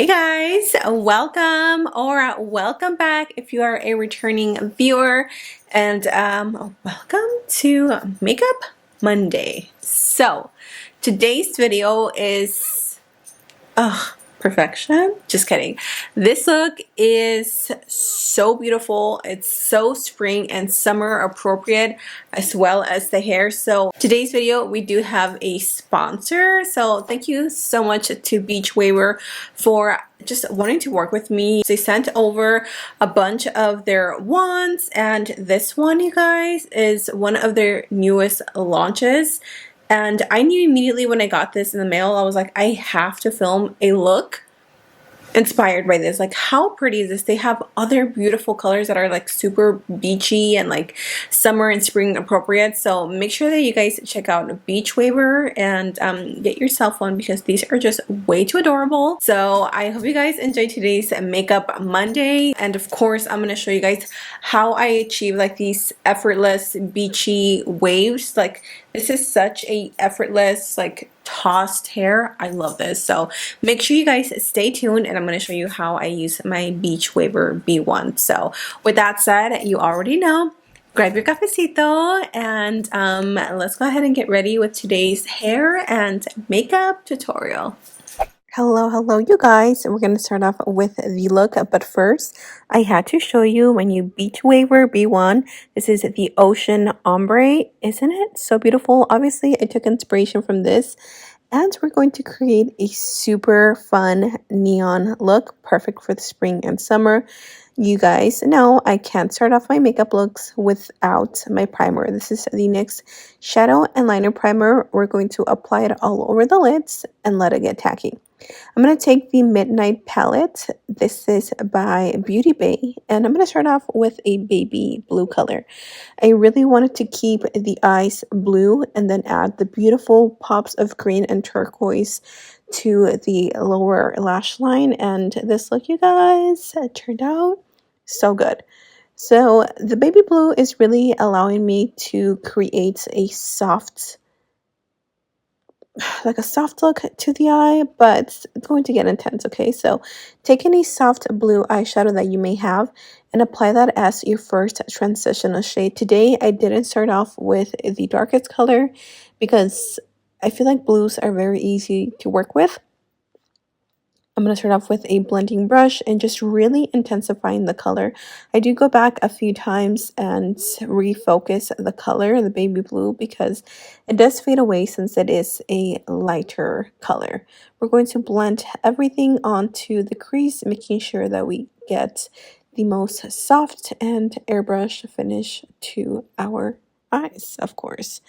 Hey guys, welcome back if you are a returning viewer, and welcome to Makeup Monday. So today's video is perfection. Just kidding. This look is so beautiful. It's so spring and summer appropriate, as well as the hair. So today's video, we do have a sponsor. So thank you so much to beachwaver for just wanting to work with me. They sent over a bunch of their wands, and this one, you guys, is one of their newest launches. And I knew immediately when I got this in the mail, I was like, I have to film a look inspired by this. Like, how pretty is this? They have other beautiful colors that are like super beachy and like summer and spring appropriate. So make sure that you guys check out beachwaver and get yourself one, because these are just way too adorable. So I hope you guys enjoyed today's Makeup Monday, and of course I'm going to show you guys how I achieve like these effortless beachy waves. Like, this is such a effortless, like, tossed hair. I love this. So make sure you guys stay tuned, and I'm going to show you how I use my beachwaver B1. So with that said, you already know, grab your cafecito, and let's go ahead and get ready with today's hair and makeup tutorial. Hello you guys. We're going to start off with the look, but first I had to show you my new beachwaver B1. This is the Ocean Ombre. Isn't it so beautiful? Obviously I took inspiration from this, and we're going to create a super fun neon look, perfect for the spring and summer. You guys know I can't start off my makeup looks without my primer. This is the NYX Shadow and Liner Primer. We're going to apply it all over the lids and let it get tacky. I'm going to take the Midnight palette. This is by Beauty Bay, and I'm going to start off with a baby blue color. I really wanted to keep the eyes blue and then add the beautiful pops of green and turquoise to the lower lash line, and this look, you guys, turned out so good. So the baby blue is really allowing me to create a soft, like a soft look to the eye, but it's going to get intense. Okay, so take any soft blue eyeshadow that you may have and apply that as your first transitional shade. Today I didn't start off with the darkest color because I feel like blues are very easy to work with. I'm going to start off with a blending brush and just really intensifying the color. I do go back a few times and refocus the color, the baby blue, because it does fade away since it is a lighter color. We're going to blend everything onto the crease, making sure that we get the most soft and airbrush finish to our eyes, of course.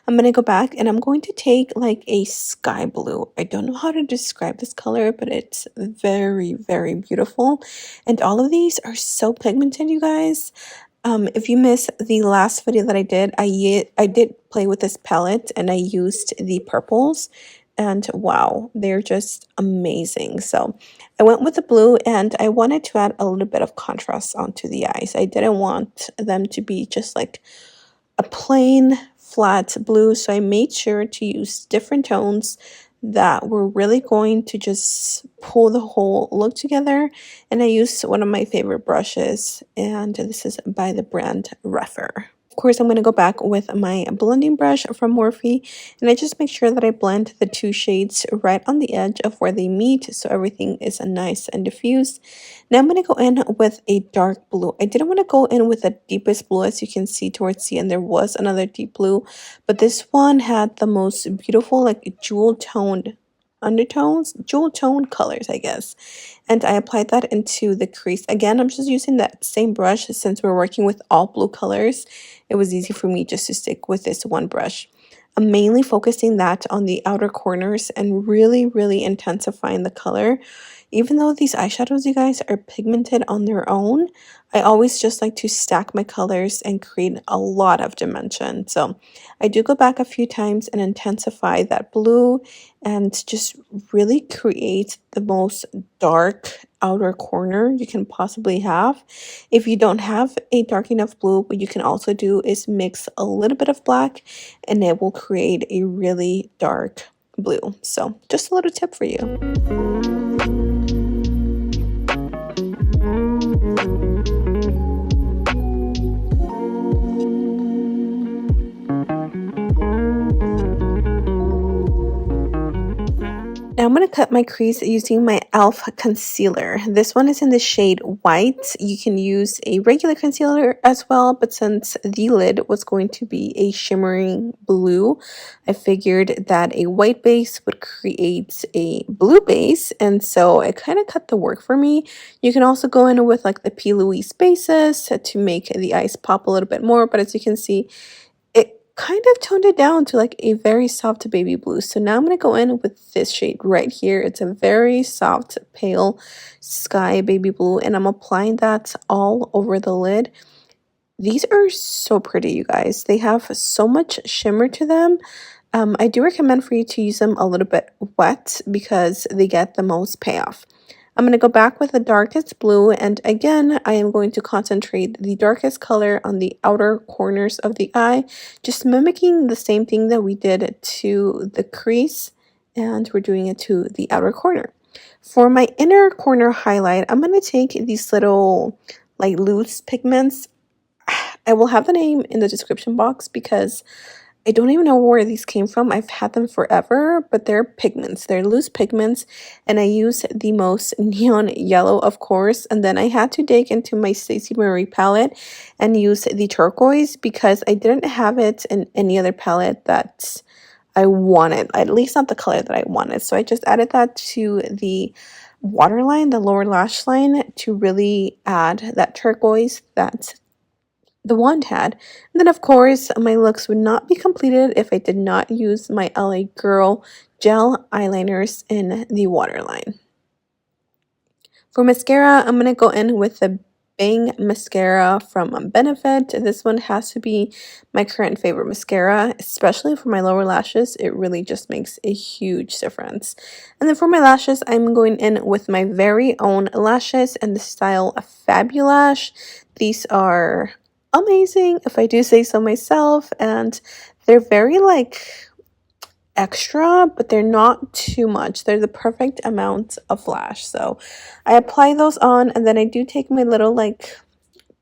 I'm going to go back and I'm going to take like a sky blue. I don't know how to describe this color, but it's very, very beautiful. And all of these are so pigmented, you guys. If you missed the last video that I did play with this palette, and I used the purples, and wow, they're just amazing. So I went with the blue, and I wanted to add a little bit of contrast onto the eyes. I didn't want them to be just like a plain flat blue, so I made sure to use different tones that were really going to just pull the whole look together. And I used one of my favorite brushes, and this is by the brand Refer. Of course, I'm going to go back with my blending brush from Morphe, and I just make sure that I blend the two shades right on the edge of where they meet, so everything is nice and diffused. Now I'm going to go in with a dark blue. I didn't want to go in with the deepest blue. As you can see towards the end, there was another deep blue, but this one had the most beautiful, like, jewel-toned undertones, jewel tone colors, I guess. And I applied that into the crease. Again, I'm just using that same brush since we're working with all blue colors. It was easy for me just to stick with this one brush. I'm mainly focusing that on the outer corners and really, really intensifying the color. Even though these eyeshadows, you guys, are pigmented on their own, I always just like to stack my colors and create a lot of dimension. So I do go back a few times and intensify that blue and just really create the most dark outer corner you can possibly have. If you don't have a dark enough blue, what you can also do is mix a little bit of black, and it will create a really dark blue. So just a little tip for you. my crease using my e.l.f. concealer. This one is in the shade White. You can use a regular concealer as well, but since the lid was going to be a shimmering blue, I figured that a white base would create a blue base, and so it kind of cut the work for me. You can also go in with like the P. Louise bases to make the eyes pop a little bit more, but as you can see, it kind of toned it down to like a very soft baby blue. So now I'm going to go in with this shade right here. It's a very soft, pale sky baby blue, and I'm applying that all over the lid. These are so pretty, you guys. They have so much shimmer to them. I do recommend for you to use them a little bit wet because they get the most payoff. I'm going to go back with the darkest blue, and again, I am going to concentrate the darkest color on the outer corners of the eye, just mimicking the same thing that we did to the crease, and we're doing it to the outer corner. For my inner corner highlight, I'm going to take these little like loose pigments. I will have the name in the description box because I don't even know where these came from. I've had them forever, but they're pigments. They're loose pigments, and I use the most neon yellow, of course. And then I had to dig into my Stacey Marie palette and use the turquoise because I didn't have it in any other palette that I wanted, at least not the color that I wanted. So I just added that to the waterline, the lower lash line, to really add that turquoise that the wand had. And then, of course, my looks would not be completed if I did not use my LA Girl gel eyeliners in the waterline. For mascara, I'm going to go in with the Bang mascara from Benefit. This one has to be my current favorite mascara, especially for my lower lashes. It really just makes a huge difference. And then for my lashes, I'm going in with my very own lashes in the style Fabulash. These are amazing, if I do say so myself, and they're very like extra, but they're not too much. They're the perfect amount of lash. So I apply those on, and then I do take my little like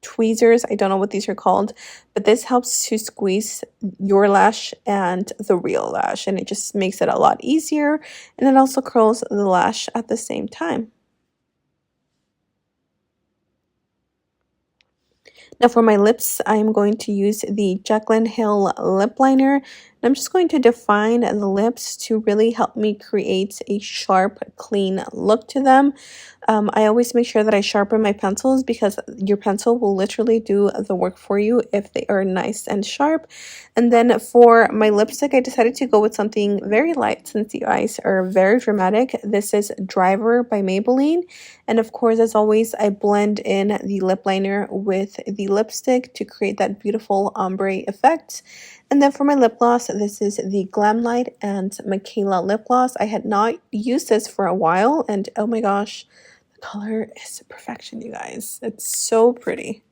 tweezers. I don't know what these are called, but this helps to squeeze your lash and the real lash, and it just makes it a lot easier, and it also curls the lash at the same time. Now for my lips, I'm going to use the Jaclyn Hill lip liner. And I'm just going to define the lips to really help me create a sharp, clean look to them. I always make sure that I sharpen my pencils because your pencil will literally do the work for you if they are nice and sharp. And then for my lipstick, I decided to go with something very light since the eyes are very dramatic. This is Driver by Maybelline. And of course, as always, I blend in the lip liner with the lipstick to create that beautiful ombre effect. And then for my lip gloss, this is the Glam Light and Michaela lip gloss. I had not used this for a while, and oh my gosh, the color is perfection, you guys. It's so pretty.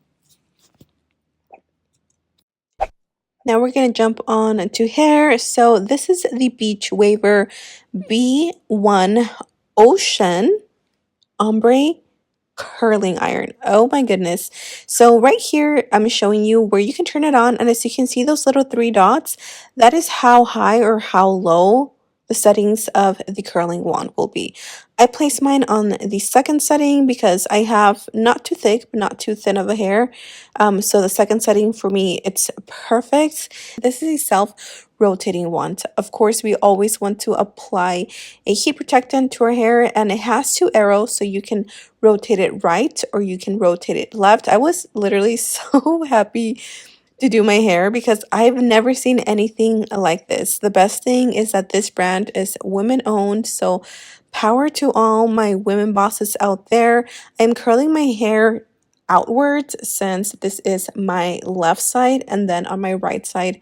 Now we're going to jump on to hair. So this is the Beachwaver B1 Ocean Ombre curling iron. Oh my goodness. So right here, I'm showing you where you can turn it on. And as you can see, those little three dots, that is how high or how low the settings of the curling wand will be. I place mine on the second setting because I have not too thick but not too thin of a hair. So the second setting for me, it's perfect. This is a self-rotating wand. Of course, we always want to apply a heat protectant to our hair, and it has two arrows so you can rotate it right or you can rotate it left. I was literally so happy to do my hair because I've never seen anything like this. The best thing is that this brand is women owned, so power to all my women bosses out there. I'm curling my hair outwards since this is my left side, and then on my right side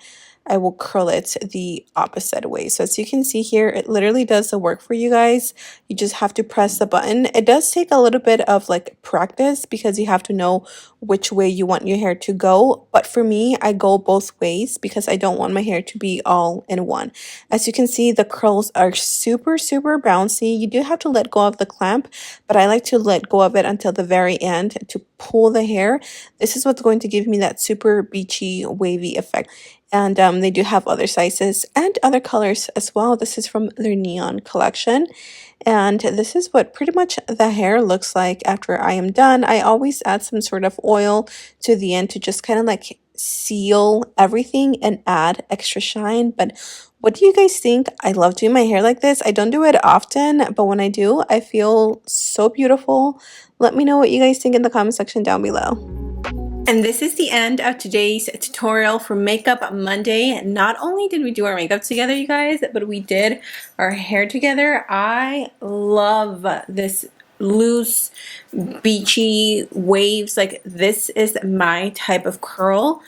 I will curl it the opposite way. So as you can see here, it literally does the work for you guys. You just have to press the button. It does take a little bit of like practice because you have to know which way you want your hair to go. But for me, I go both ways because I don't want my hair to be all in one. As you can see, the curls are super, super bouncy. You do have to let go of the clamp, but I like to let go of it until the very end to pull the hair. This is what's going to give me that super beachy, wavy effect. And they do have other sizes and other colors as well. This is from their neon collection. And this is what pretty much the hair looks like after I am done. I always add some sort of oil to the end to just kind of like seal everything and add extra shine. But what do you guys think? I love doing my hair like this. I don't do it often, but when I do, I feel so beautiful. Let me know what you guys think in the comment section down below. And this is the end of today's tutorial for Makeup Monday. Not only did we do our makeup together, you guys, but we did our hair together. I love this loose, beachy waves. Like, this is my type of curl,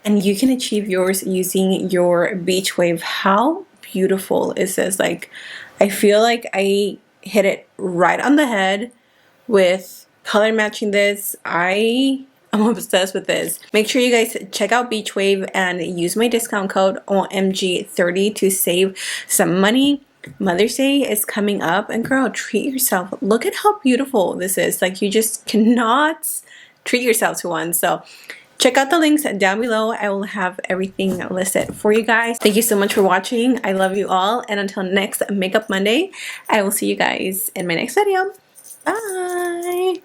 and you can achieve yours using your beach wave. How beautiful is this? Like, I feel like I hit it right on the head with color matching this. I'm obsessed with this. Make sure you guys check out Beach Wave and use my discount code OMG30 to save some money. Mother's Day is coming up, and girl, treat yourself. Look at how beautiful this is. Like, you just cannot treat yourself to one. So check out the links down below. I will have everything listed for you guys. Thank you so much for watching. I love you all. And until next Makeup Monday, I will see you guys in my next video. Bye.